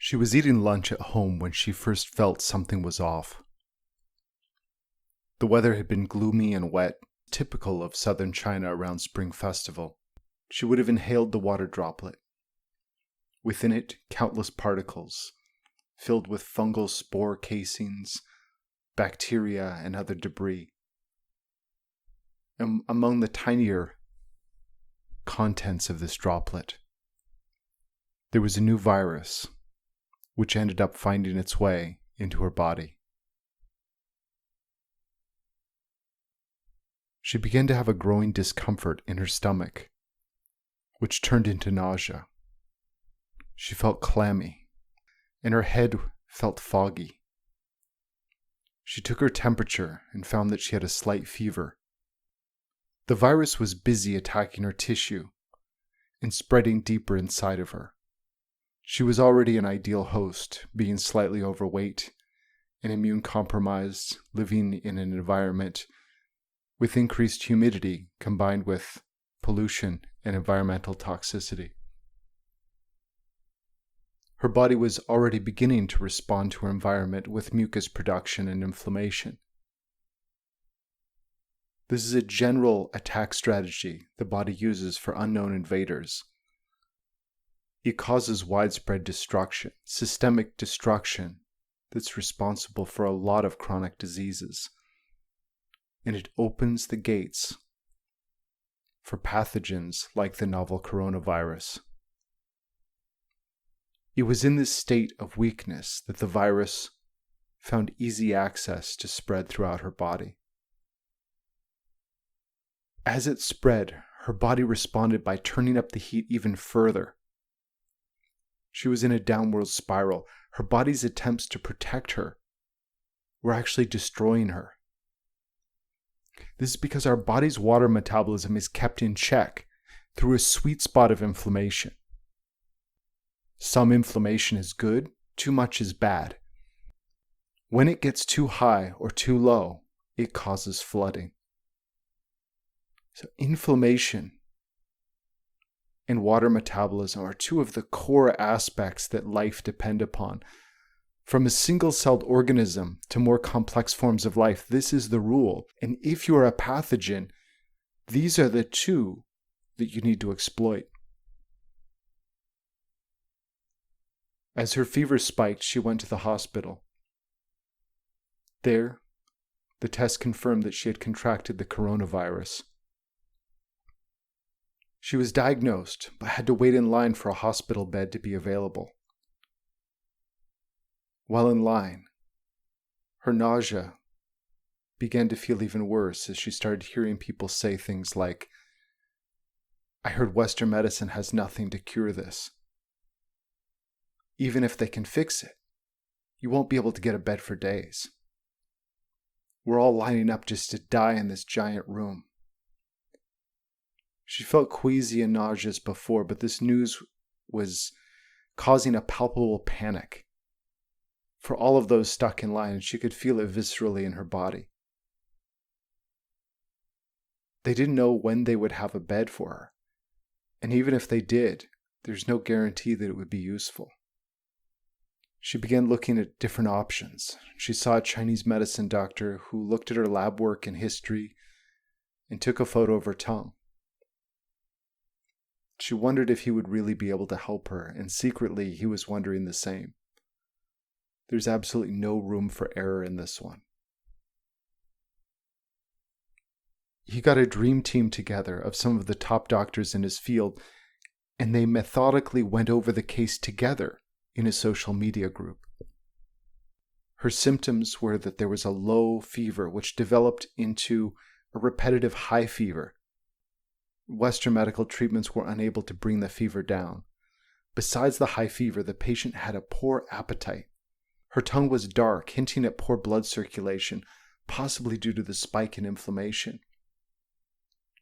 She was eating lunch at home when she first felt something was off. The weather had been gloomy and wet, typical of southern China around Spring Festival. She would have inhaled the water droplet. Within it, countless particles, filled with fungal spore casings, bacteria, and other debris. And among the tinier contents of this droplet, there was a new virus, which ended up finding its way into her body. She began to have a growing discomfort in her stomach, which turned into nausea. She felt clammy, and her head felt foggy. She took her temperature and found that she had a slight fever. The virus was busy attacking her tissue and spreading deeper inside of her. She was already an ideal host, being slightly overweight and immune-compromised, living in an environment with increased humidity combined with pollution and environmental toxicity. Her body was already beginning to respond to her environment with mucus production and inflammation. This is a general attack strategy the body uses for unknown invaders. It causes widespread destruction, systemic destruction that's responsible for a lot of chronic diseases. And it opens the gates for pathogens like the novel coronavirus. It was in this state of weakness that the virus found easy access to spread throughout her body. As it spread, her body responded by turning up the heat even further. She was in a downward spiral. Her body's attempts to protect her were actually destroying her. This is because our body's water metabolism is kept in check through a sweet spot of inflammation. Some inflammation is good, too much is bad. When it gets too high or too low, it causes flooding. So inflammation and water metabolism are two of the core aspects that life depend upon. From a single-celled organism to more complex forms of life, this is the rule. And if you are a pathogen, these are the two that you need to exploit. As her fever spiked, she went to the hospital. There, the test confirmed that she had contracted the coronavirus. She was diagnosed, but had to wait in line for a hospital bed to be available. While in line, her nausea began to feel even worse as she started hearing people say things like, "I heard Western medicine has nothing to cure this. Even if they can fix it, you won't be able to get a bed for days. We're all lining up just to die in this giant room." She felt queasy and nauseous before, but this news was causing a palpable panic for all of those stuck in line, and she could feel it viscerally in her body. They didn't know when they would have a bed for her, and even if they did, there's no guarantee that it would be useful. She began looking at different options. She saw a Chinese medicine doctor who looked at her lab work and history and took a photo of her tongue. She wondered if he would really be able to help her, and secretly he was wondering the same. There's absolutely no room for error in this one. He got a dream team together of some of the top doctors in his field, and they methodically went over the case together in a social media group. Her symptoms were that there was a low fever, which developed into a repetitive high fever. Western medical treatments were unable to bring the fever down. Besides the high fever, the patient had a poor appetite. Her tongue was dark, hinting at poor blood circulation, possibly due to the spike in inflammation.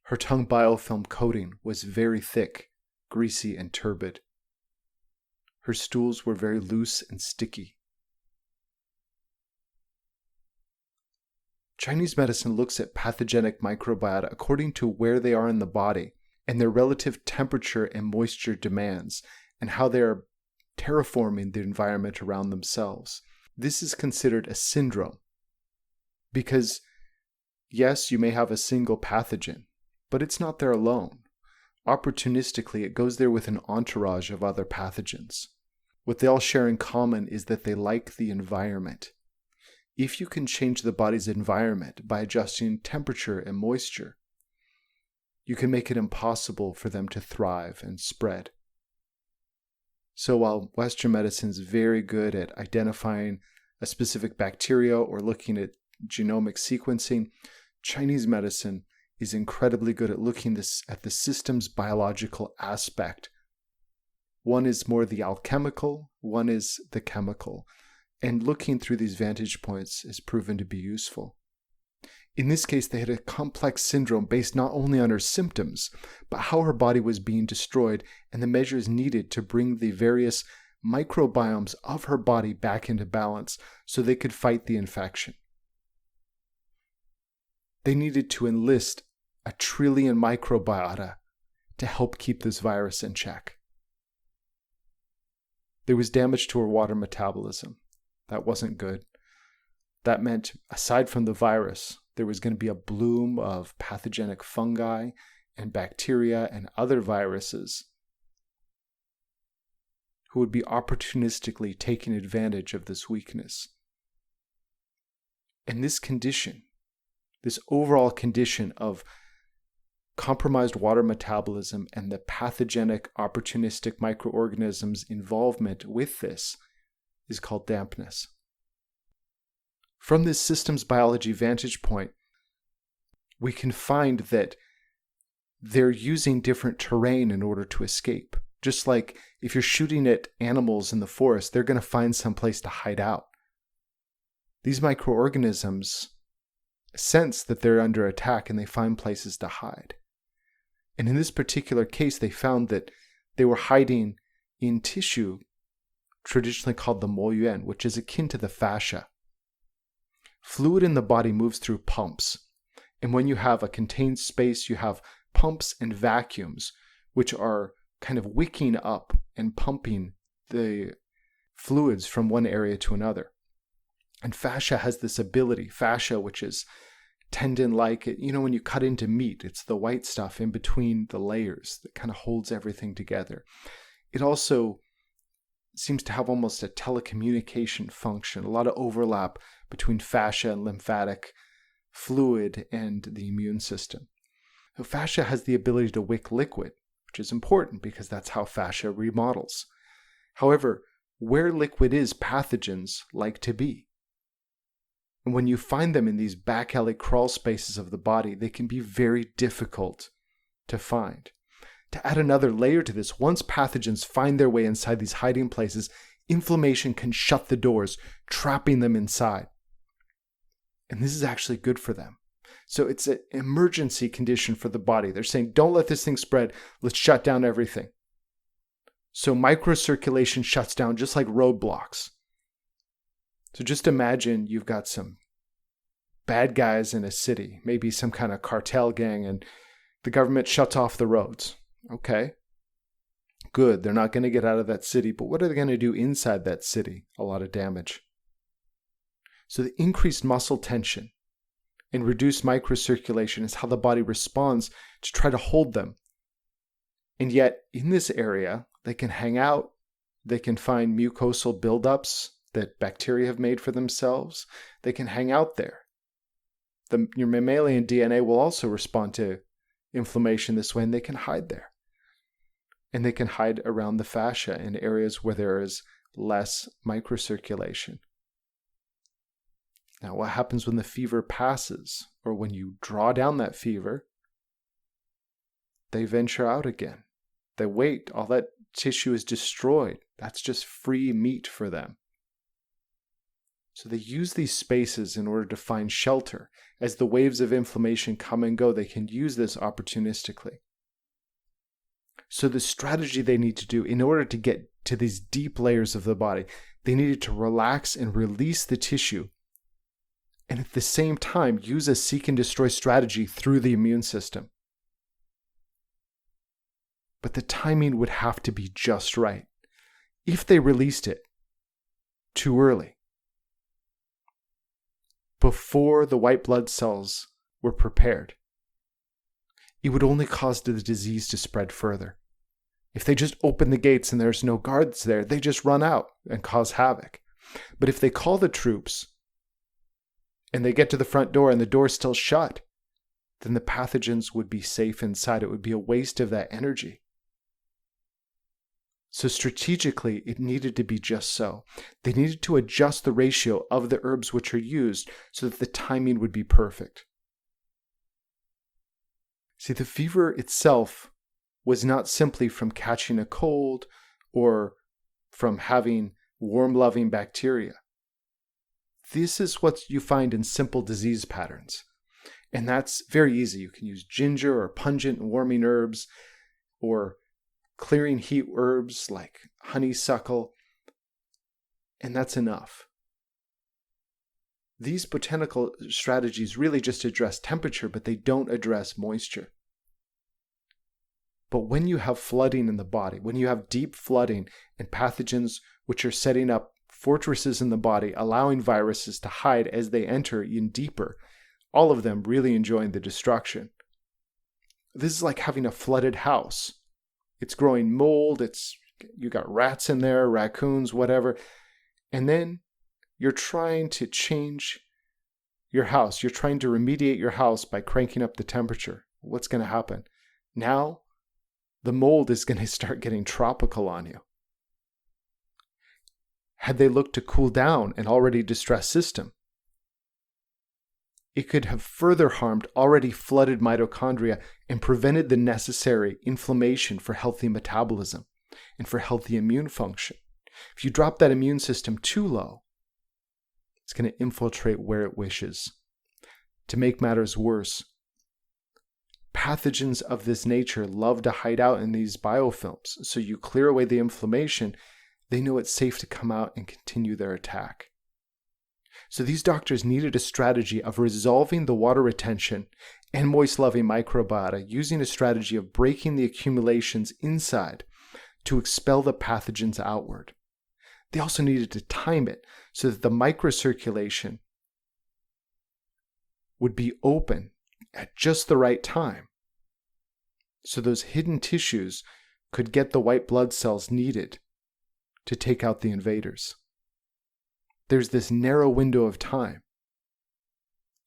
Her tongue biofilm coating was very thick, greasy, and turbid. Her stools were very loose and sticky. Chinese medicine looks at pathogenic microbiota according to where they are in the body and their relative temperature and moisture demands, and how they are terraforming the environment around themselves. This is considered a syndrome because, yes, you may have a single pathogen, but it's not there alone. Opportunistically, it goes there with an entourage of other pathogens. What they all share in common is that they like the environment. If you can change the body's environment by adjusting temperature and moisture, you can make it impossible for them to thrive and spread. So while Western medicine is very good at identifying a specific bacteria or looking at genomic sequencing, Chinese medicine is incredibly good at looking at the system's biological aspect. One is more the alchemical, one is the chemical, and looking through these vantage points has proven to be useful. In this case, they had a complex syndrome based not only on her symptoms, but how her body was being destroyed and the measures needed to bring the various microbiomes of her body back into balance so they could fight the infection. They needed to enlist 1 trillion microbiota to help keep this virus in check. There was damage to her water metabolism. That wasn't good. That meant, aside from the virus, there was going to be a bloom of pathogenic fungi and bacteria and other viruses who would be opportunistically taking advantage of this weakness. And this condition, this overall condition of compromised water metabolism and the pathogenic opportunistic microorganisms' involvement with this is called dampness. From this systems biology vantage point, we can find that they're using different terrain in order to escape. Just like if you're shooting at animals in the forest, they're going to find some place to hide out. These microorganisms sense that they're under attack and they find places to hide. And in this particular case, they found that they were hiding in tissue traditionally called the moyuan, which is akin to the fascia. Fluid in the body moves through pumps. And when you have a contained space, you have pumps and vacuums, which are kind of wicking up and pumping the fluids from one area to another. And fascia has this ability, fascia, which is tendon-like. When you cut into meat, it's the white stuff in between the layers that kind of holds everything together. It also seems to have almost a telecommunication function, a lot of overlap between fascia and lymphatic fluid and the immune system. So fascia has the ability to wick liquid, which is important because that's how fascia remodels. However, where liquid is, pathogens like to be. And when you find them in these back alley crawl spaces of the body, they can be very difficult to find. To add another layer to this, once pathogens find their way inside these hiding places, inflammation can shut the doors, trapping them inside. And this is actually good for them. So it's an emergency condition for the body. They're saying, don't let this thing spread. Let's shut down everything. So microcirculation shuts down just like roadblocks. So just imagine you've got some bad guys in a city, maybe some kind of cartel gang, and the government shuts off the roads. Okay, good. They're not going to get out of that city, but what are they going to do inside that city? A lot of damage. So the increased muscle tension and reduced microcirculation is how the body responds to try to hold them. And yet in this area, they can hang out. They can find mucosal buildups that bacteria have made for themselves. They can hang out there. Your mammalian DNA will also respond to inflammation this way, and they can hide there. And they can hide around the fascia in areas where there is less microcirculation. Now, what happens when the fever passes, or when you draw down that fever? They venture out again. They wait. All that tissue is destroyed. That's just free meat for them. So they use these spaces in order to find shelter. As the waves of inflammation come and go, they can use this opportunistically. So the strategy they need to do in order to get to these deep layers of the body, they needed to relax and release the tissue, and at the same time use a seek and destroy strategy through the immune system. But the timing would have to be just right. if they released it too early, before the white blood cells were prepared, it would only cause the disease to spread further. If they just open the gates and there's no guards there, they just run out and cause havoc. But if they call the troops and they get to the front door and the door's still shut, then the pathogens would be safe inside. It would be a waste of that energy. So strategically, it needed to be just so. They needed to adjust the ratio of the herbs which are used so that the timing would be perfect. See, the fever itself was not simply from catching a cold or from having warm-loving bacteria. This is what you find in simple disease patterns. And that's very easy. You can use ginger or pungent and warming herbs or clearing heat herbs like honeysuckle, and that's enough. These botanical strategies really just address temperature, but they don't address moisture. But when you have flooding in the body, when you have deep flooding and pathogens which are setting up fortresses in the body, allowing viruses to hide as they enter in deeper, all of them really enjoying the destruction. This is like having a flooded house. It's growing mold, you got rats in there, raccoons, whatever. And then you're trying to change your house. You're trying to remediate your house by cranking up the temperature. What's going to happen? Now, the mold is going to start getting tropical on you. Had they looked to cool down an already distressed system, it could have further harmed already flooded mitochondria and prevented the necessary inflammation for healthy metabolism and for healthy immune function. If you drop that immune system too low, it's going to infiltrate where it wishes. To make matters worse, pathogens of this nature love to hide out in these biofilms. So you clear away the inflammation, they know it's safe to come out and continue their attack. So these doctors needed a strategy of resolving the water retention and moist-loving microbiota using a strategy of breaking the accumulations inside to expel the pathogens outward. They also needed to time it so that the microcirculation would be open at just the right time, so those hidden tissues could get the white blood cells needed to take out the invaders. There's this narrow window of time,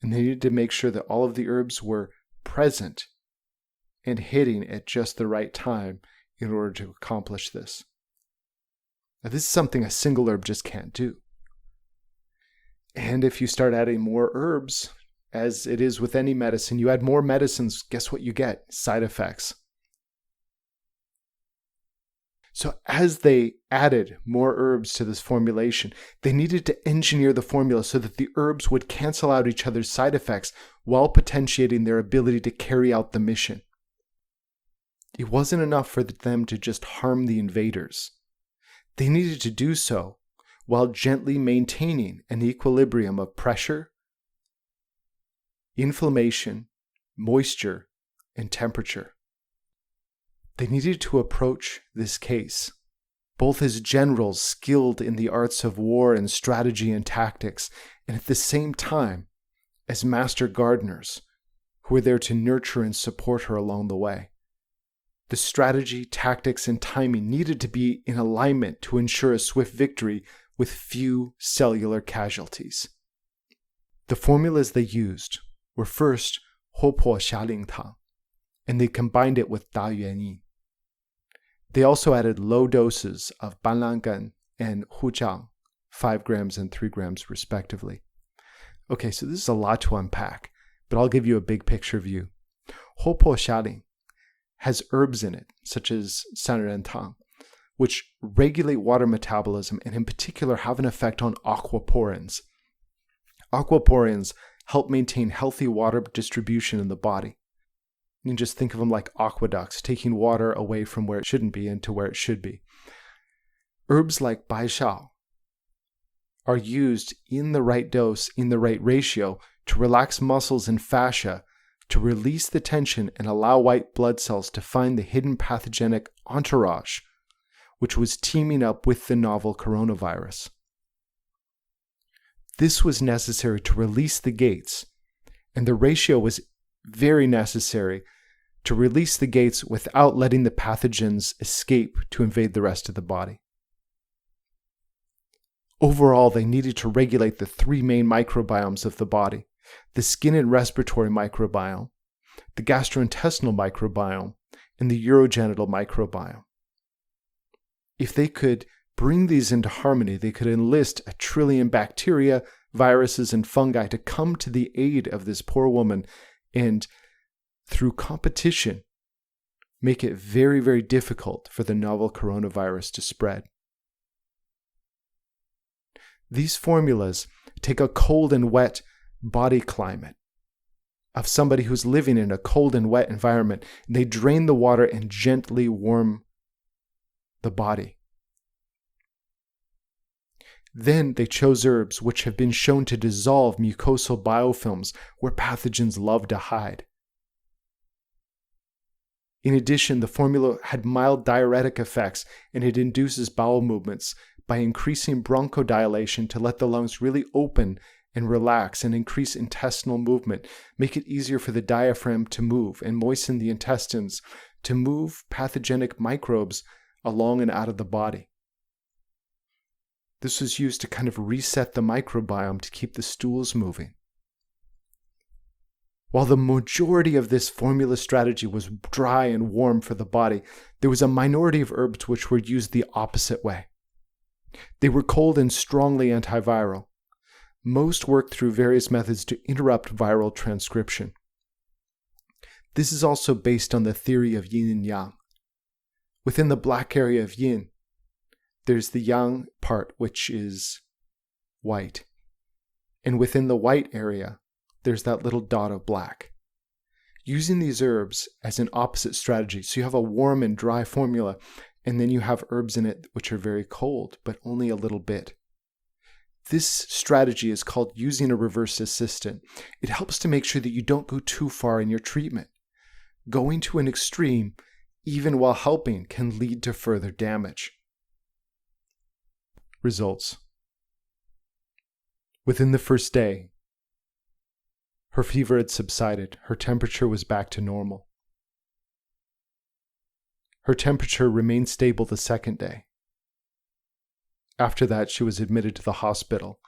and they needed to make sure that all of the herbs were present and hitting at just the right time in order to accomplish this. Now, this is something a single herb just can't do. And if you start adding more herbs, as it is with any medicine, you add more medicines, guess what you get? Side effects. So as they added more herbs to this formulation, they needed to engineer the formula so that the herbs would cancel out each other's side effects while potentiating their ability to carry out the mission. It wasn't enough for them to just harm the invaders. They needed to do so while gently maintaining an equilibrium of pressure, inflammation, moisture, and temperature. They needed to approach this case, both as generals skilled in the arts of war and strategy and tactics, and at the same time as master gardeners who were there to nurture and support her along the way. The strategy, tactics, and timing needed to be in alignment to ensure a swift victory with few cellular casualties. The formulas they used were first 活泼虾令汤, and they combined it with 大元饮. They also added low doses of banlangan and hujiang, 5 grams and 3 grams respectively. Okay, so this is a lot to unpack, but I'll give you a big picture view. 活泼虾令 has herbs in it, such as sanrentang, which regulate water metabolism and in particular have an effect on aquaporins. Aquaporins help maintain healthy water distribution in the body. You can just think of them like aqueducts, taking water away from where it shouldn't be into where it should be. Herbs like baishao are used in the right dose, in the right ratio, to relax muscles and fascia, to release the tension and allow white blood cells to find the hidden pathogenic entourage, which was teaming up with the novel coronavirus. This was necessary to release the gates, and the ratio was very necessary to release the gates without letting the pathogens escape to invade the rest of the body. Overall, they needed to regulate the three main microbiomes of the body: the skin and respiratory microbiome, the gastrointestinal microbiome, and the urogenital microbiome. If they could bring these into harmony, they could enlist 1 trillion bacteria, viruses, and fungi to come to the aid of this poor woman and, through competition, make it very, very difficult for the novel coronavirus to spread. These formulas take a cold and wet body climate of somebody who's living in a cold and wet environment. They drain the water and gently warm the body. Then they chose herbs which have been shown to dissolve mucosal biofilms where pathogens love to hide. In addition, the formula had mild diuretic effects, and it induces bowel movements by increasing bronchodilation to let the lungs really open and relax and increase intestinal movement, make it easier for the diaphragm to move and moisten the intestines to move pathogenic microbes along and out of the body. This was used to kind of reset the microbiome to keep the stools moving. While the majority of this formula strategy was dry and warm for the body, there was a minority of herbs which were used the opposite way. They were cold and strongly antiviral. Most worked through various methods to interrupt viral transcription. This is also based on the theory of yin and yang. Within the black area of yin, there's the yang part, which is white. And within the white area, there's that little dot of black. Using these herbs as an opposite strategy, so you have a warm and dry formula, and then you have herbs in it which are very cold, but only a little bit. This strategy is called using a reverse assistant. It helps to make sure that you don't go too far in your treatment. Going to an extreme, even while helping, can lead to further damage. Results. Within the first day, her fever had subsided. Her temperature was back to normal. Her temperature remained stable the second day. After that, she was admitted to the hospital.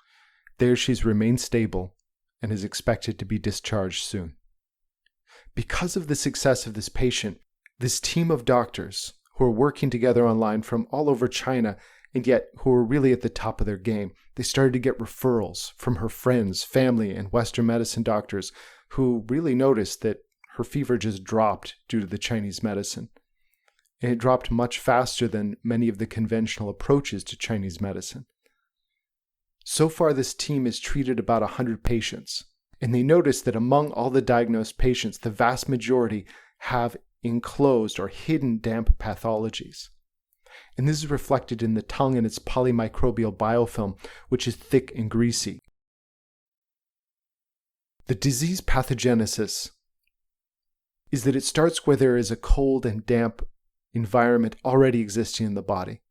There she's remained stable and is expected to be discharged soon. Because of the success of this patient, this team of doctors who are working together online from all over China, and yet who are really at the top of their game, they started to get referrals from her friends, family, and Western medicine doctors who really noticed that her fever just dropped due to the Chinese medicine. And it dropped much faster than many of the conventional approaches to Chinese medicine. So far, this team has treated about 100 patients, and they noticed that among all the diagnosed patients, the vast majority have enclosed or hidden damp pathologies. And this is reflected in the tongue and its polymicrobial biofilm, which is thick and greasy. The disease pathogenesis is that it starts where there is a cold and damp environment already existing in the body.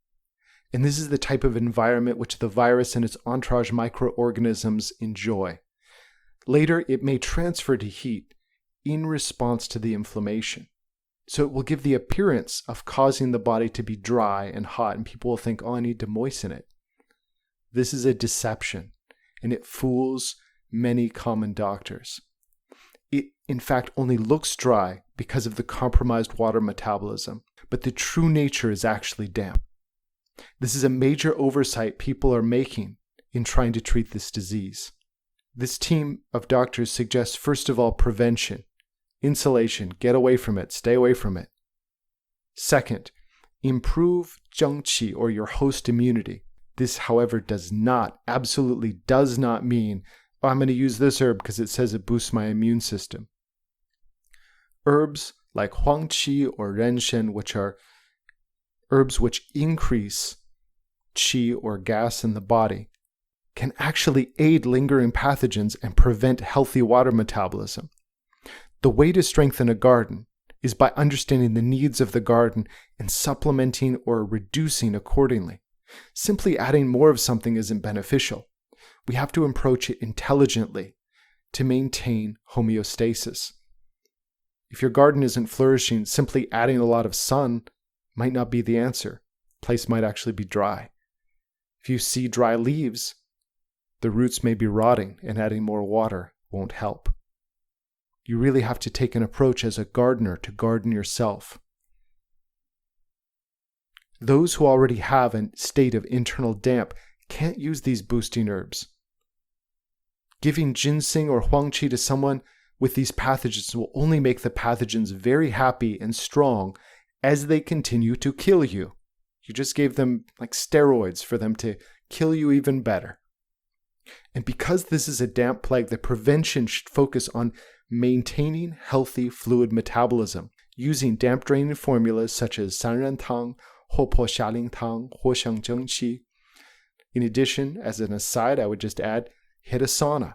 And this is the type of environment which the virus and its entourage microorganisms enjoy. Later, it may transfer to heat in response to the inflammation. So it will give the appearance of causing the body to be dry and hot, and people will think, oh, I need to moisten it. This is a deception, and it fools many common doctors. It, in fact, only looks dry because of the compromised water metabolism, but the true nature is actually damp. This is a major oversight people are making in trying to treat this disease. This team of doctors suggests, first of all, prevention. Insulation, get away from it, stay away from it. Second, improve zhengqi or your host immunity. This, however, absolutely does not mean, oh, I'm going to use this herb because it says it boosts my immune system. Herbs like huangqi or renshen, which are herbs which increase qi or gas in the body, can actually aid lingering pathogens and prevent healthy water metabolism. The way to strengthen a garden is by understanding the needs of the garden and supplementing or reducing accordingly. Simply adding more of something isn't beneficial. We have to approach it intelligently to maintain homeostasis. If your garden isn't flourishing, simply adding a lot of sun might not be the answer. The place might actually be dry. If you see dry leaves, the roots may be rotting, and adding more water won't help. You really have to take an approach as a gardener to garden yourself. Those who already have a state of internal damp can't use these boosting herbs. Giving ginseng or huangqi to someone with these pathogens will only make the pathogens very happy and strong as they continue to kill you. You just gave them like steroids for them to kill you even better. And because this is a damp plague, the prevention should focus on maintaining healthy fluid metabolism using damp draining formulas such as sanrantang, hopo xialing huoshengzhengqi. In addition, as an aside, I would just add, hit a sauna.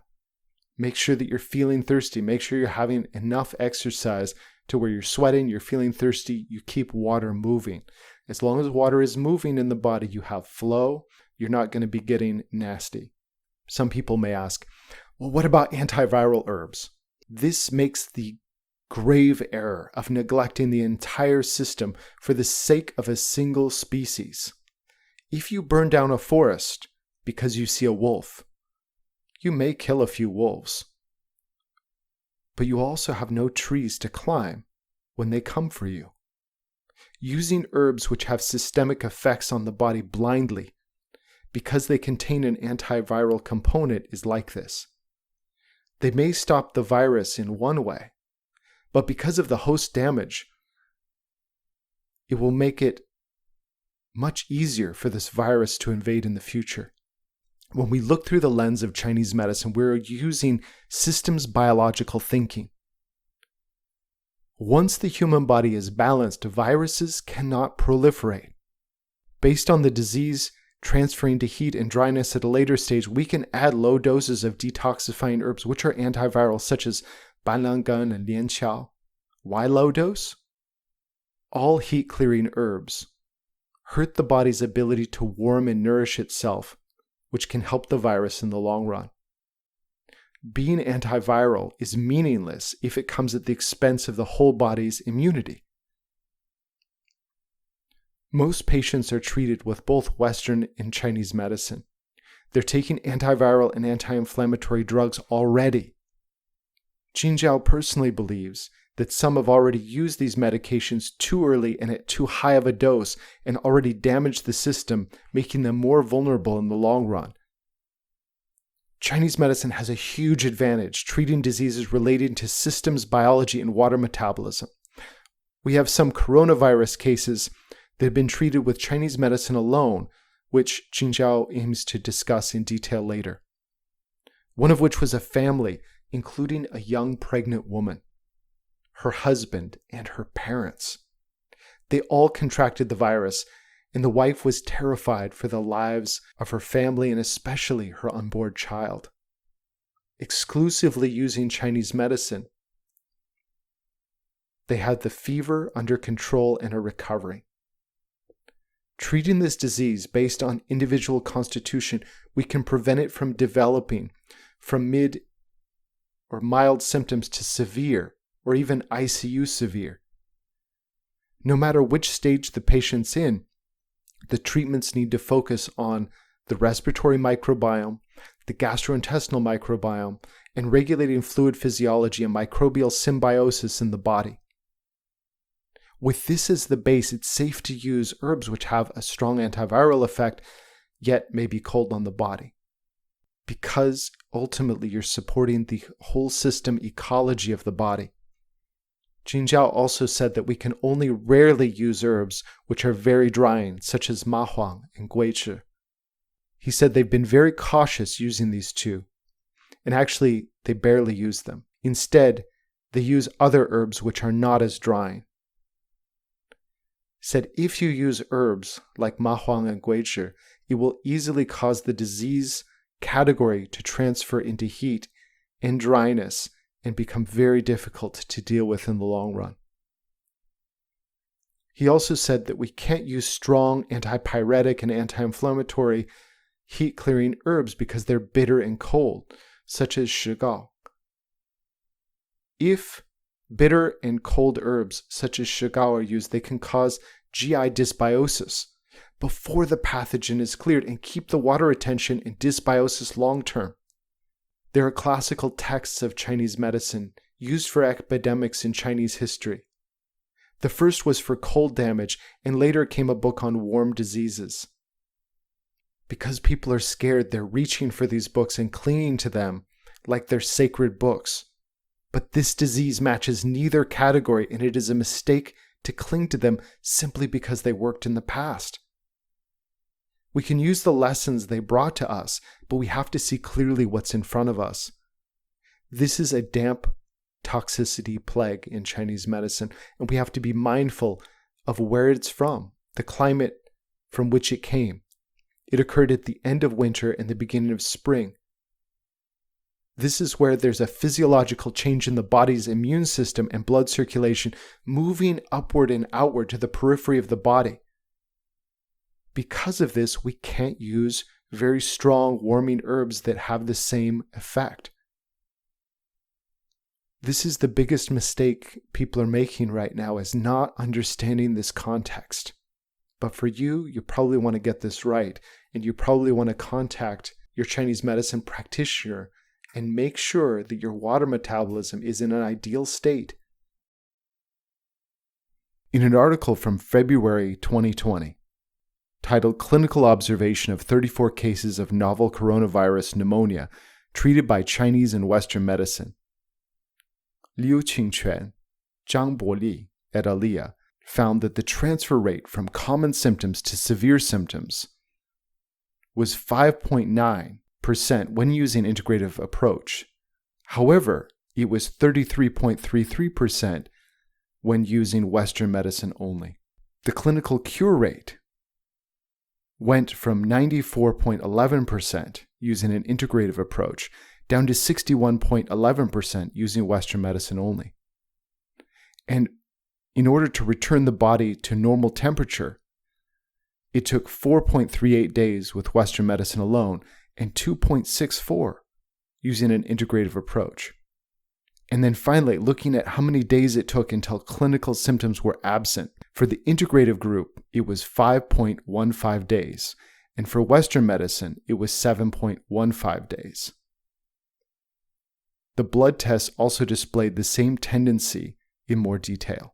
Make sure that you're feeling thirsty. Make sure you're having enough exercise to where you're sweating, you're feeling thirsty, you keep water moving. As long as water is moving in the body, you have flow, you're not going to be getting nasty. Some people may ask, well, what about antiviral herbs? This makes the grave error of neglecting the entire system for the sake of a single species. If you burn down a forest because you see a wolf, you may kill a few wolves, but you also have no trees to climb when they come for you. Using herbs which have systemic effects on the body blindly because they contain an antiviral component is like this. They may stop the virus in one way, but because of the host damage, it will make it much easier for this virus to invade in the future. When we look through the lens of Chinese medicine, we're using systems biological thinking. Once the human body is balanced, viruses cannot proliferate. Based on the disease transferring to heat and dryness at a later stage, we can add low doses of detoxifying herbs which are antiviral, such as banlangan and lianqiao. Why low dose? All heat-clearing herbs hurt the body's ability to warm and nourish itself, which can help the virus in the long run. Being antiviral is meaningless if it comes at the expense of the whole body's immunity. Most patients are treated with both Western and Chinese medicine. They're taking antiviral and anti-inflammatory drugs already. Jin Zhao personally believes that some have already used these medications too early and at too high of a dose and already damaged the system, making them more vulnerable in the long run. Chinese medicine has a huge advantage treating diseases relating to systems biology and water metabolism. We have some coronavirus cases that have been treated with Chinese medicine alone, which Jin Zhao aims to discuss in detail later. One of which was a family, including a young pregnant woman, her husband, and her parents. They all contracted the virus, and the wife was terrified for the lives of her family and especially her unborn child. Exclusively using Chinese medicine, they had the fever under control and are recovering. Treating this disease based on individual constitution, we can prevent it from developing from mid or mild symptoms to severe or even ICU severe. No matter which stage the patient's in, the treatments need to focus on the respiratory microbiome, the gastrointestinal microbiome, and regulating fluid physiology and microbial symbiosis in the body. With this as the base, it's safe to use herbs which have a strong antiviral effect, yet may be cold on the body. Because ultimately you're supporting the whole system ecology of the body. Jin Zhao also said that we can only rarely use herbs which are very drying, such as ma huang and guizhi. He said they've been very cautious using these two, and actually they barely use them. Instead, they use other herbs which are not as drying. Said if you use herbs like ma huang and guizhi, it will easily cause the disease category to transfer into heat and dryness and become very difficult to deal with in the long run. He also said that we can't use strong antipyretic and anti-inflammatory heat-clearing herbs because they're bitter and cold, such as shigao. If bitter and cold herbs such as shigao are used, they can cause GI dysbiosis before the pathogen is cleared and keep the water retention and dysbiosis long-term. There are classical texts of Chinese medicine used for epidemics in Chinese history. The first was for cold damage, and later came a book on warm diseases. Because people are scared, they're reaching for these books and clinging to them like they're sacred books. But this disease matches neither category, and it is a mistake to cling to them simply because they worked in the past. We can use the lessons they brought to us, but we have to see clearly what's in front of us. This is a damp toxicity plague in Chinese medicine, and we have to be mindful of where it's from, the climate from which it came. It occurred at the end of winter and the beginning of spring. This is where there's a physiological change in the body's immune system and blood circulation moving upward and outward to the periphery of the body. Because of this, we can't use very strong warming herbs that have the same effect. This is the biggest mistake people are making right now, is not understanding this context. But for you, you probably want to get this right, and you probably want to contact your Chinese medicine practitioner and make sure that your water metabolism is in an ideal state. In an article from February 2020, titled Clinical Observation of 34 Cases of Novel Coronavirus Pneumonia Treated by Chinese and Western Medicine, Liu Qingquan, Zhang Boli, et al. Found that the transfer rate from common symptoms to severe symptoms was 5.9% when using integrative approach. However, it was 33.33% when using Western medicine only. The clinical cure rate went from 94.11% using an integrative approach down to 61.11% using Western medicine only. And in order to return the body to normal temperature, it took 4.38 days with Western medicine alone and 2.64 using an integrative approach. And then finally, looking at how many days it took until clinical symptoms were absent. For the integrative group, it was 5.15 days. And for Western medicine, it was 7.15 days. The blood tests also displayed the same tendency in more detail.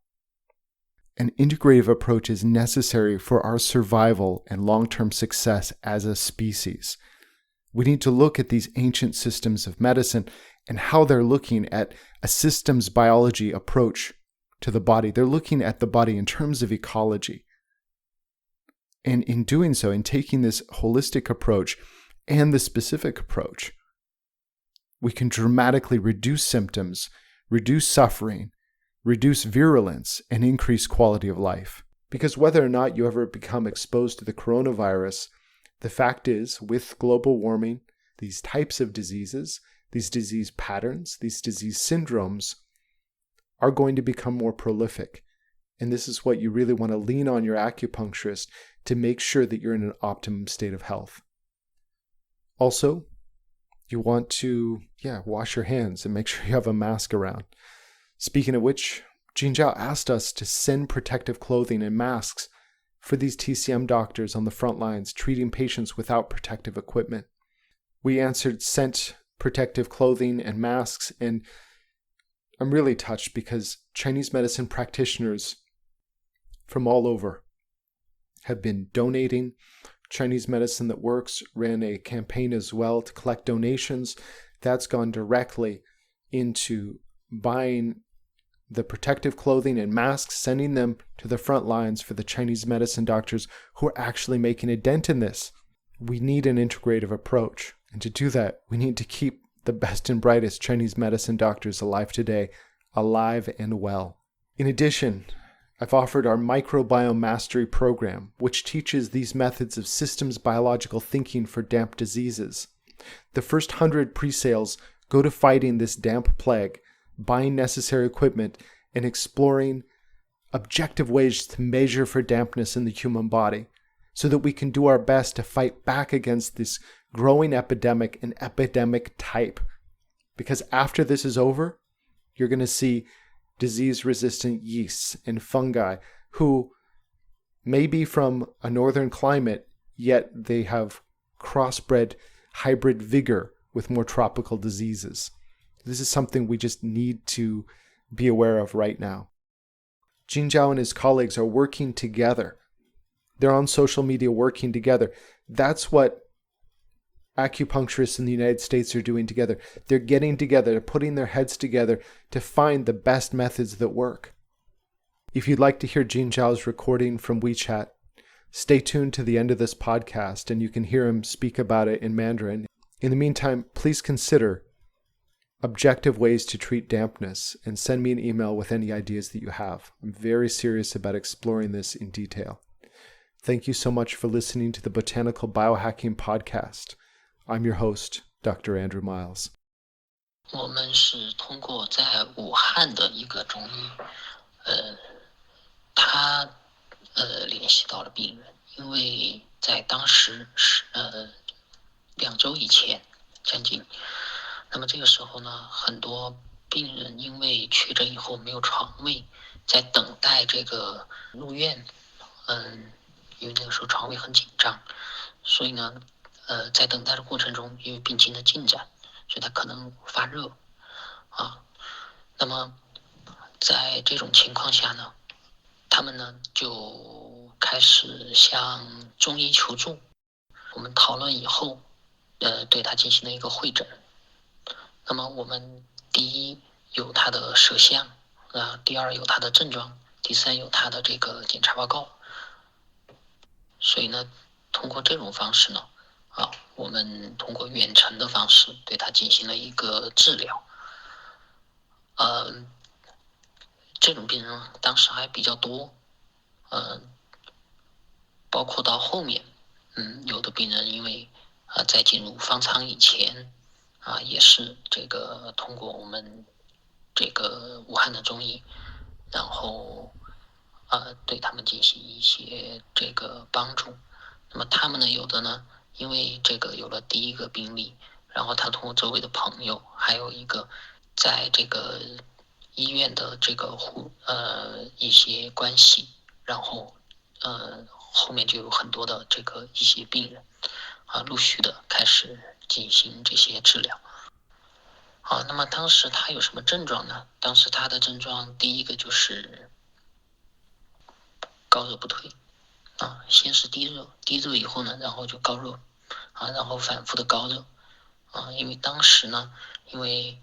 An integrative approach is necessary for our survival and long-term success as a species. We need to look at these ancient systems of medicine and how they're looking at a systems biology approach to the body. They're looking at the body in terms of ecology. And in doing so, in taking this holistic approach and the specific approach, we can dramatically reduce symptoms, reduce suffering, reduce virulence, and increase quality of life. Because whether or not you ever become exposed to the coronavirus, the fact is, with global warming, these types of diseases, these disease patterns, these disease syndromes are going to become more prolific. And this is what you really want to lean on your acupuncturist to make sure that you're in an optimum state of health. Also, you want to, wash your hands and make sure you have a mask around. Speaking of which, Jin Zhao asked us to send protective clothing and masks for these TCM doctors on the front lines treating patients without protective equipment. We answered, sent protective clothing and masks, and I'm really touched because Chinese medicine practitioners from all over have been donating. Chinese Medicine That Works ran a campaign as well to collect donations. That's gone directly into buying the protective clothing and masks, sending them to the front lines for the Chinese medicine doctors who are actually making a dent in this. We need an integrative approach. And to do that, we need to keep the best and brightest Chinese medicine doctors alive today, alive and well. In addition, I've offered our Microbiome Mastery program, which teaches these methods of systems biological thinking for damp diseases. The first 100 pre-sales go to fighting this damp plague, buying necessary equipment, and exploring objective ways to measure for dampness in the human body so that we can do our best to fight back against this growing epidemic and epidemic type. Because after this is over, you're going to see disease-resistant yeasts and fungi who may be from a northern climate, yet they have crossbred hybrid vigor with more tropical diseases. This is something we just need to be aware of right now. Jin Zhao and his colleagues are working together. They're on social media working together. That's what acupuncturists in the United States are doing together. They're getting together, they're putting their heads together to find the best methods that work. If you'd like to hear Jin Zhao's recording from WeChat, stay tuned to the end of this podcast and you can hear him speak about it in Mandarin. In the meantime, please consider objective ways to treat dampness and send me an email with any ideas that you have. I'm very serious about exploring this in detail. Thank you so much for listening to the Botanical Biohacking Podcast. I'm your host, Dr. Andrew Miles. 我们是通过在武汉的一个中医，他联系到了病人，因为在当时是2周以前将近，那么这个时候呢，很多病人因为确诊以后没有床位，在等待这个入院，因为那个时候床位很紧张，所以呢，在等待的过程中，因为病情的进展，所以他可能发热啊。那么在这种情况下呢，他们呢就开始向中医求助。我们讨论以后，对他进行了一个会诊。那么我们第一有他的舌象，第二有他的症状，第三有他的这个检查报告。所以呢，通过这种方式呢，我们通过远程的方式对他进行了一个治疗。这种病人当时还比较多，包括到后面，有的病人因为在进入方舱以前，也是这个通过我们这个武汉的中医，然后对他们进行一些这个帮助。那么他们呢，有的呢，因为这个有了第一个病例，然后他通过周围的朋友，还有一个在这个医院的这个一些关系，然后后面就有很多的这个一些病人陆续的开始进行这些治疗。那么当时他有什么症状呢？当时他的症状第一个就是高热不退先是低热，低热以后呢，然后就高热然后反复的高热因为当时呢，因为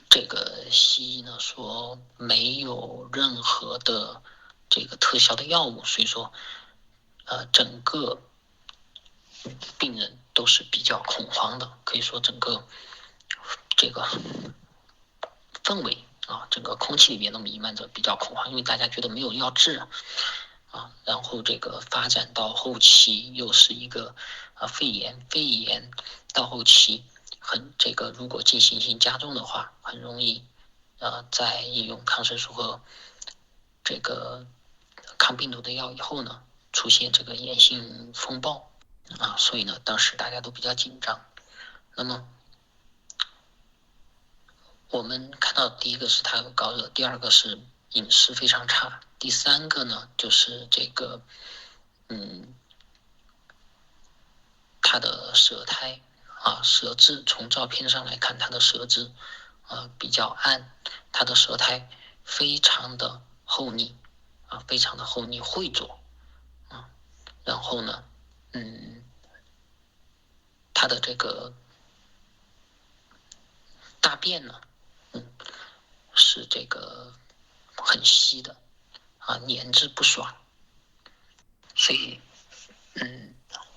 这个西医呢说没有任何的这个特效的药物，所以说整个病人都是比较恐慌的，可以说整个这个氛围整个空气里面都弥漫着比较恐慌，因为大家觉得没有药治然后这个发展到后期又是一个肺炎到后期这个如果进行性加重的话，很容易在应用抗生素和这个抗病毒的药以后呢，出现这个炎性风暴所以呢，当时大家都比较紧张。那么我们看到第一个是他有高热，第二个是饮食非常差，第三个呢就是这个他的舌苔舌质，从照片上来看，他的舌质比较暗，他的舌苔非常的厚腻非常的厚腻浑浊然后呢他的这个大便呢是这个很稀的黏质不爽，所以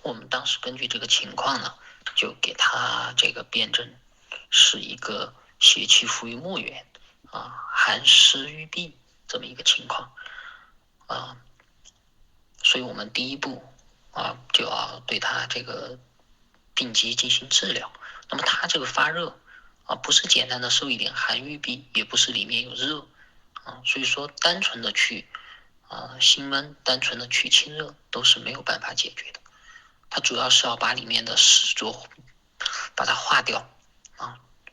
我们当时根据这个情况呢，就给他这个辩证是一个邪气伏于末源寒湿郁闭这么一个情况所以我们第一步就要对他这个病机进行治疗。那么他这个发热不是简单的受一点寒郁闭，也不是里面有热所以说单纯的去心闷，单纯的去清热都是没有办法解决的，它主要是要把里面的湿浊把它化掉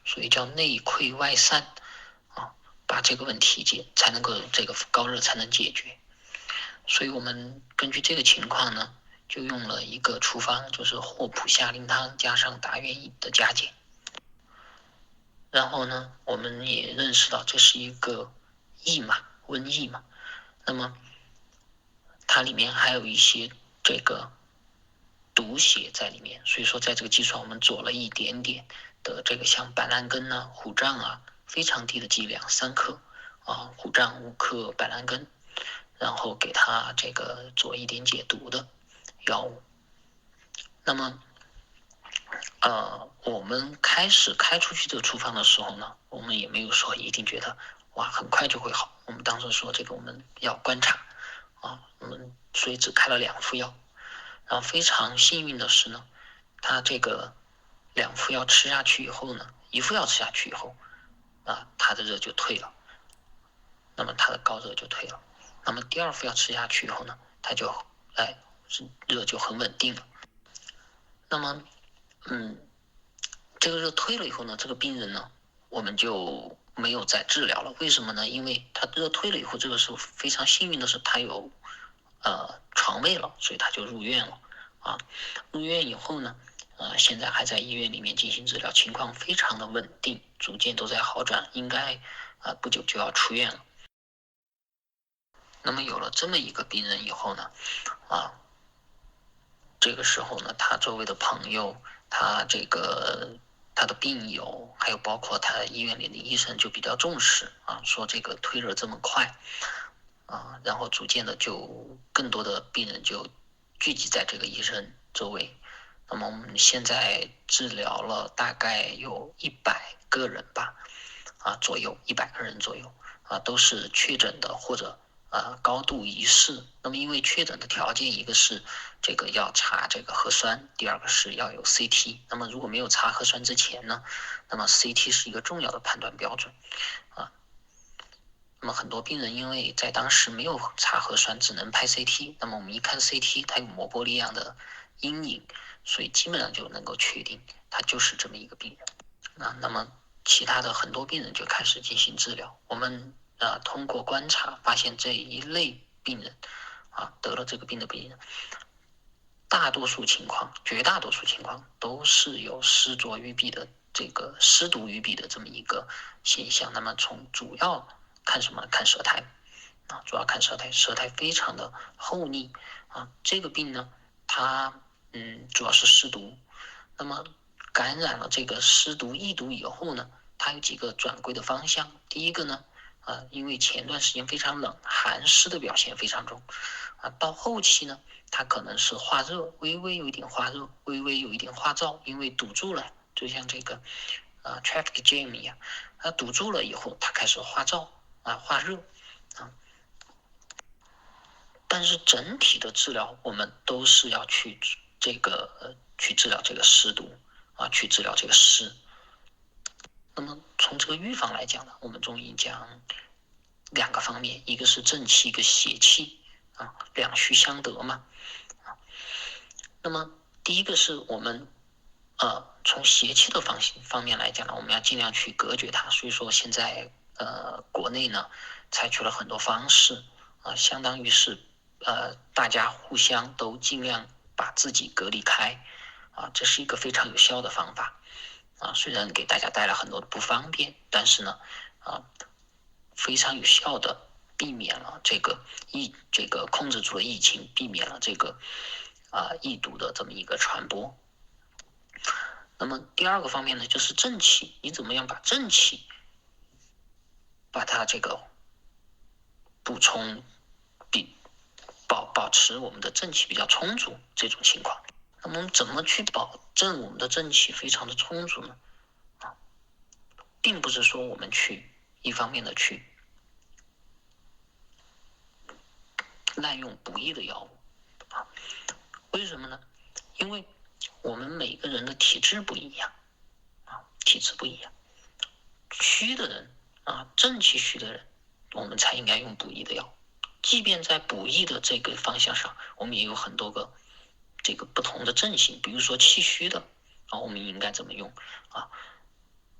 所以叫内溃外散把这个问题才能够这个高热才能解决。所以我们根据这个情况呢，就用了一个处方，就是霍普夏令汤加上达元饮的加减。然后呢，我们也认识到这是一个疫嘛，瘟疫嘛，那么它里面还有一些这个毒血在里面，所以说在这个基础上，我们做了一点点的这个像板蓝根虎杖非常低的剂量，3克虎杖5克板蓝根，然后给它这个做一点解毒的药物。那么我们开始开出去这个处方的时候呢，我们也没有说一定觉得很快就会好，我们当时说这个我们要观察我们所以只开了2副药。然后非常幸运的是呢，他这个2副药吃下去以后呢，1副药吃下去以后他的热就退了，那么他的高热就退了。那么第2副药吃下去以后呢，他就热就很稳定了。那么这个热退了以后呢，这个病人呢，我们就没有再治疗了。为什么呢？因为他热退了以后，这个时候非常幸运的是他有床位了，所以他就入院了入院以后呢现在还在医院里面进行治疗，情况非常的稳定，逐渐都在好转，应该不久就要出院了。那么有了这么一个病人以后呢这个时候呢，他周围的朋友，他的病友，还有包括他医院里的医生就比较重视说这个退热这么快然后逐渐的就更多的病人就聚集在这个医生周围。那么我们现在治疗了大概有100个人吧左右，100个人左右都是确诊的或者高度疑似。那么因为确诊的条件，一个是这个要查这个核酸，第2个是要有 CT。那么如果没有查核酸之前呢，那么 CT 是一个重要的判断标准那么很多病人因为在当时没有查核酸，只能拍 CT， 那么我们一看 CT 它有膜玻璃样的阴影，所以基本上就能够确定他就是这么一个病人那么其他的很多病人就开始进行治疗。我们通过观察发现这一类病人得了这个病的病人，绝大多数情况都是有湿浊淤闭的这个湿毒淤闭的这么一个现象。那么从主要看什么？看舌苔主要看舌苔，舌苔非常的厚腻这个病呢，它主要是湿毒。那么感染了这个湿毒易毒以后呢，它有几个转归的方向。第一个呢因为前段时间非常冷，寒湿的表现非常重到后期呢，它可能是化热，微微有一点化热，微微有一点化燥，因为堵住了，就像这个traffic jam 一样它堵住了以后，它开始化燥化热但是整体的治疗我们都是要去治疗这个湿毒去治疗这个湿。那么从这个预防来讲呢，我们中医讲2个方面，一个是正气，一个邪气两虚相得嘛那么第一个是我们从邪气的方面来讲呢，我们要尽量去隔绝它。所以说现在国内呢采取了很多方式相当于是大家互相都尽量把自己隔离开这是一个非常有效的方法虽然给大家带来很多的不方便，但是呢非常有效的避免了这个控制住了疫情，避免了这个疫毒的这么一个传播。那么第2个方面呢，就是正气，你怎么样把正气把它这个补充保持我们的正气比较充足这种情况。那么我们怎么去保证我们的正气非常的充足呢并不是说我们去一方面的去滥用不义的药物为什么呢？因为我们每个人的体质不一样虚的人正气虚的人我们才应该用补益的药。即便在补益的这个方向上，我们也有很多个这个不同的症型，比如说气虚的我们应该怎么用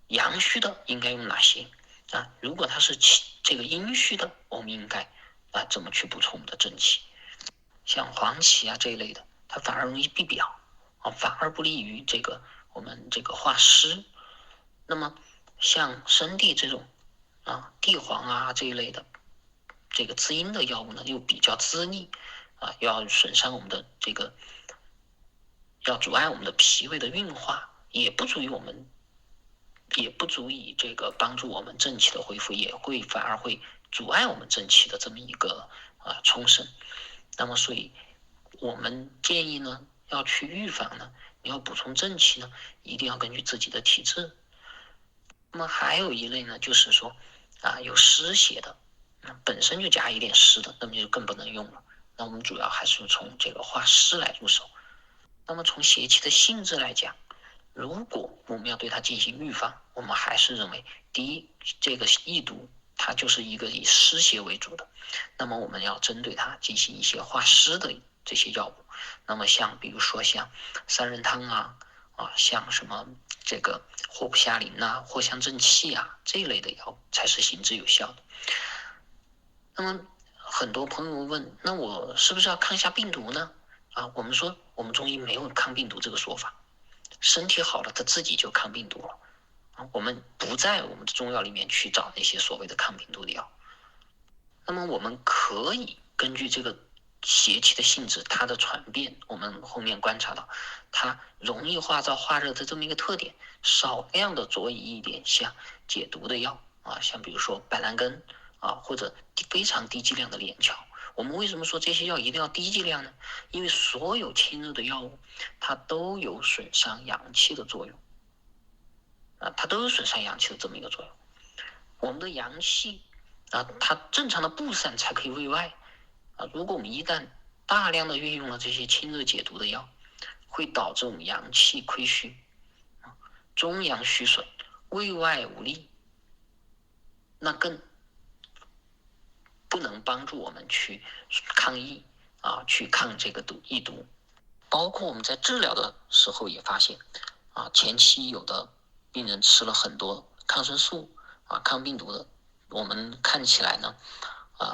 阳虚的应该用哪些如果它是这个阴虚的，我们应该怎么去补充我们的正气？像黄芪这一类的，它反而容易闭表反而不利于这个我们这个化湿。那么像生地这种地黄这一类的这个滋阴的药物呢，又比较滋腻要损伤我们的这个，要阻碍我们的脾胃的运化，也不足以这个帮助我们正气的恢复，反而会阻碍我们正气的这么一个充盛。那么所以我们建议呢，要去预防呢，你要补充正气呢，一定要根据自己的体质。那么还有一类呢，就是说有湿邪的，本身就加一点湿的，那么就更不能用了。那我们主要还是从这个化湿来入手。那么从邪气的性质来讲，如果我们要对它进行预防，我们还是认为，第一，这个疫毒它就是一个以湿邪为主的，那么我们要针对它进行一些化湿的这些药物。那么比如说像三仁汤像什么这个藿蒲虾苓藿香正气这一类的药物才是行之有效的。那么很多朋友问，那我是不是要抗一下病毒呢？我们说我们中医没有抗病毒这个说法，身体好了它自己就抗病毒了我们不在我们的中药里面去找那些所谓的抗病毒的药。那么我们可以根据这个邪气的性质，它的传变，我们后面观察到它容易化燥化热的这么一个特点，少量的佐以一点像解毒的药像比如说板蓝根或者非常低剂量的连翘。我们为什么说这些药一定要低剂量呢？因为所有清热的药物它都有损伤阳气的作用它都有损伤阳气的这么一个作用。我们的阳气它正常的布散才可以卫外如果我们一旦大量的运用了这些清热解毒的药，会导致我们阳气亏虚中阳虚损，卫外无力，那更不能帮助我们去抗疫去抗这个疫毒。包括我们在治疗的时候也发现前期有的病人吃了很多抗生素抗病毒的，我们看起来呢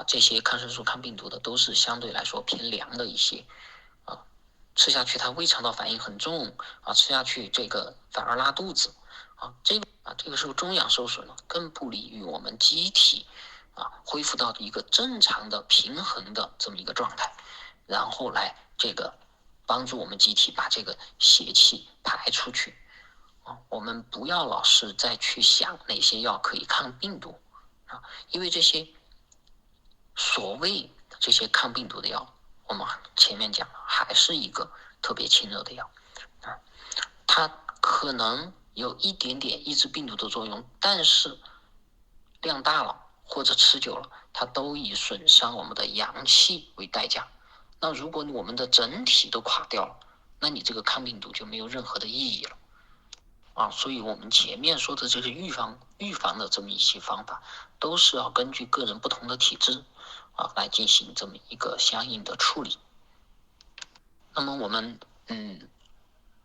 这些抗生素抗病毒的都是相对来说偏凉的一些吃下去它胃肠道反应很重吃下去这个反而拉肚子这个时候中阳受损了，更不利于我们机体恢复到一个正常的平衡的这么一个状态，然后来这个帮助我们机体把这个邪气排出去我们不要老是再去想哪些药可以抗病毒因为这些所谓这些抗病毒的药，我们前面讲了，还是一个特别清热的药它可能有一点点抑制病毒的作用，但是量大了或者持久了，它都以损伤我们的阳气为代价。那如果我们的整体都垮掉了，那你这个抗病毒就没有任何的意义了所以我们前面说的这个预防的这么一些方法，都是要根据个人不同的体质来进行这么一个相应的处理。那么我们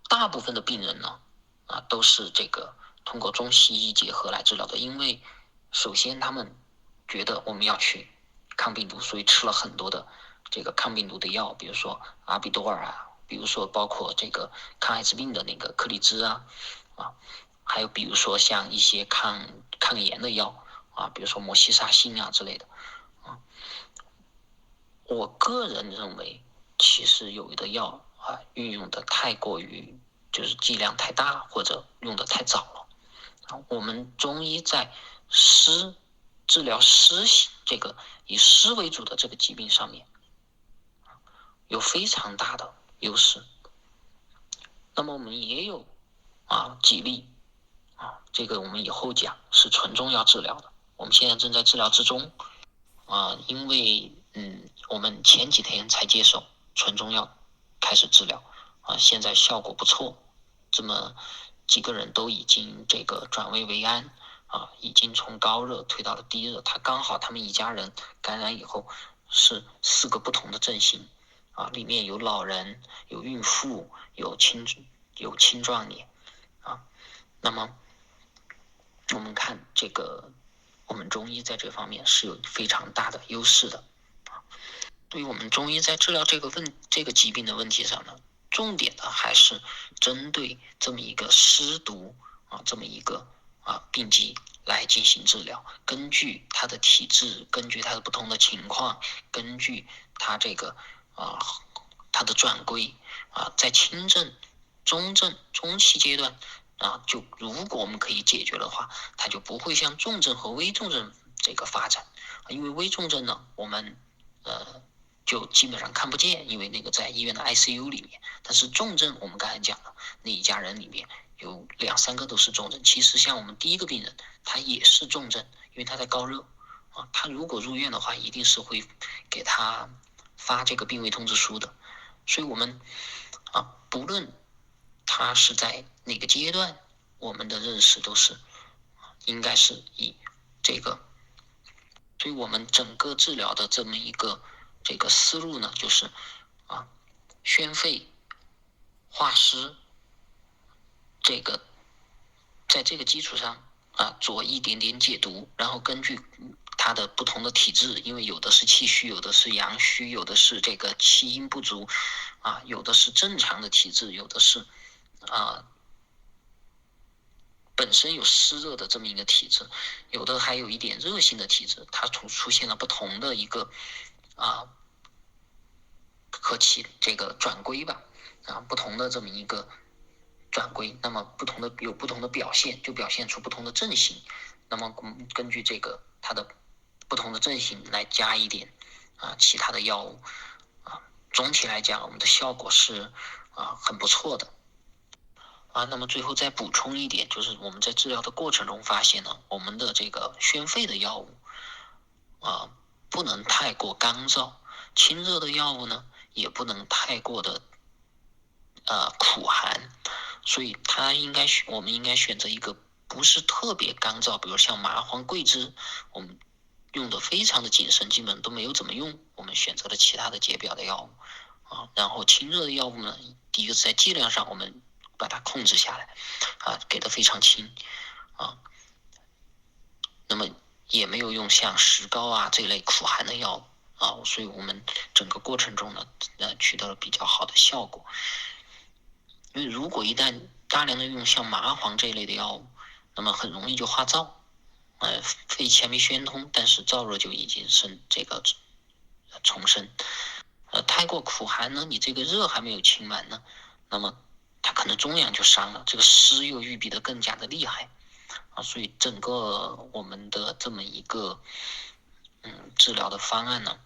大部分的病人呢都是这个通过中西医结合来治疗的，因为首先他们觉得我们要去抗病毒，所以吃了很多的这个抗病毒的药，比如说阿比多尔比如说包括这个抗艾滋病的那个克利兹还有比如说像一些抗炎的药比如说摩西沙星之类的我个人认为其实有的药运用的太过于就是剂量太大或者用的太早了我们中医在治疗湿这个以湿为主的这个疾病上面有非常大的优势。那么我们也有几例这个我们以后讲是纯中药治疗的，我们现在正在治疗之中因为我们前几天才接手纯中药开始治疗现在效果不错，这么几个人都已经这个转危为安已经从高热推到了低热，刚好他们一家人感染以后是4个不同的症型里面有老人、有孕妇、有青壮年那么我们看这个，我们中医在这方面是有非常大的优势的对于我们中医在治疗这个疾病的问题上呢，重点的还是针对这么一个湿毒这么一个病机来进行治疗，根据他的体质，根据他的不同的情况，根据他这个他的转归在轻症、中症、中期阶段就如果我们可以解决的话，它就不会像重症和危重症这个发展因为危重症呢，我们就基本上看不见，因为那个在医院的 ICU 里面。但是重症，我们刚才讲了，那一家人里面有2、3个都是重症。其实像我们第一个病人，他也是重症，因为他在高热他如果入院的话，一定是会给他发这个病危通知书的。所以我们不论他是在哪个阶段，我们的认识都是应该是以这个，所以我们整个治疗的这么一个这个思路呢，就是宣肺、化湿，这个在这个基础上做一点点解毒，然后根据它的不同的体质，因为有的是气虚，有的是阳虚，有的是这个气阴不足有的是正常的体质，有的是本身有湿热的这么一个体质，有的还有一点热性的体质，它出现了不同的一个和其这个转归吧不同的这么一个转归，那么有不同的表现，就表现出不同的症型。那么根据这个它的不同的症型来加一点其他的药物总体来讲，我们的效果是很不错的那么最后再补充一点，就是我们在治疗的过程中发现呢，我们的这个宣肺的药物不能太过干燥，清热的药物呢也不能太过的苦寒，所以我们应该选择一个不是特别干燥，比如像麻黄、桂枝，我们用的非常的谨慎，基本都没有怎么用，我们选择了其他的解表的药物然后清热的药物呢，第一个是在剂量上我们把它控制下来给的非常轻那么也没有用像石膏这类苦寒的药物所以我们整个过程中呢取得了比较好的效果。因为如果一旦大量的用像麻黄这一类的药物，那么很容易就化燥肺气还没宣通，但是燥热就已经重生太过苦寒呢，你这个热还没有清完呢，那么它可能中阳就伤了，这个湿又郁闭的更加的厉害所以整个我们的这么一个治疗的方案呢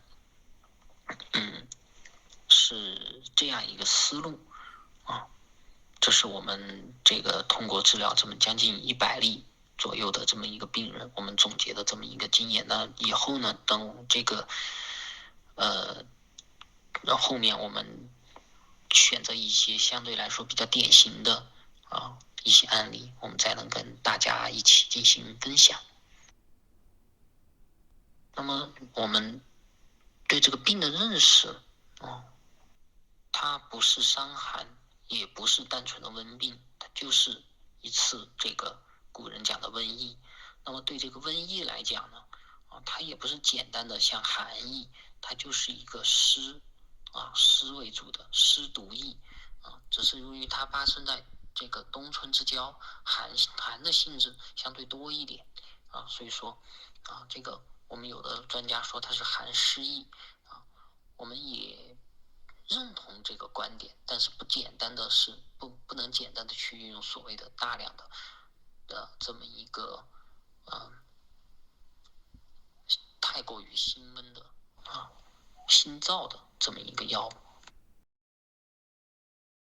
是这样一个思路这是我们这个通过治疗这么将近100例左右的这么一个病人，我们总结的这么一个经验。那以后呢，等这个后面我们选择一些相对来说比较典型的一些案例，我们才能跟大家一起进行分享。那么我们对这个病的认识它不是伤寒，也不是单纯的温病，它就是一次这个古人讲的瘟疫。那么对这个瘟疫来讲呢它也不是简单的像寒疫，它就是一个湿为主的湿毒疫只是由于它发生在这个冬春之交，寒的性质相对多一点所以说这个我们有的专家说它是寒湿疫我们也认同这个观点，但是不能简单的去运用所谓的大量的这么一个太过于辛温的心燥的这么一个药物